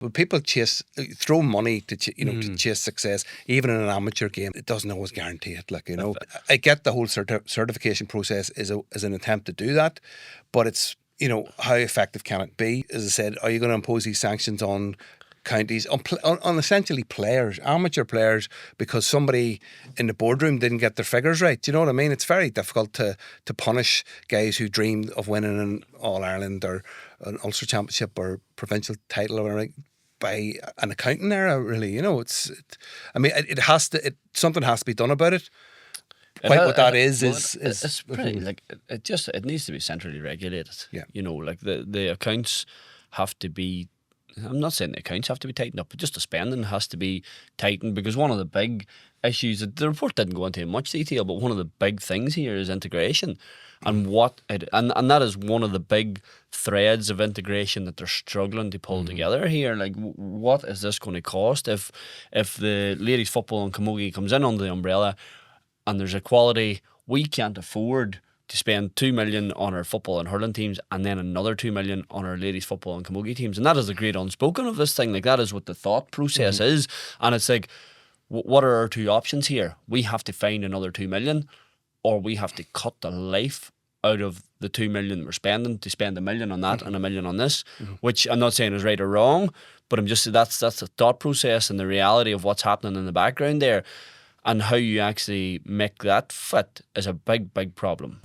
But people throw money to to chase success, even in an amateur game. It doesn't always guarantee it. I get the whole certification process is an attempt to do that, but it's how effective can it be? As I said, are you going to impose these sanctions on counties, on essentially players, amateur players, because somebody in the boardroom didn't get their figures right? Do you know what I mean? It's very difficult to punish guys who dreamed of winning an All-Ireland or an Ulster Championship or provincial title or whatever by an accounting error, really. Something has to be done about it. It's pretty, it needs to be centrally regulated. Yeah. The accounts have to be, I'm not saying the accounts have to be tightened up, but just the spending has to be tightened, because one of the big issues, the report didn't go into much detail, but one of the big things here is integration, and and that is one of the big threads of integration that they're struggling to pull together here. What is this going to cost if the ladies football in Camogie comes in under the umbrella and there's equality? We can't afford to spend 2 million on our football and hurling teams and then another 2 million on our ladies football and camogie teams. And that is the great unspoken of this thing. That is what the thought process is. And it's what are our two options here? We have to find another 2 million, or we have to cut the life out of the 2 million we're spending to spend 1 million on that and 1 million on this, which I'm not saying is right or wrong, but I'm just, that's the thought process and the reality of what's happening in the background there. And how you actually make that fit is a big, big problem.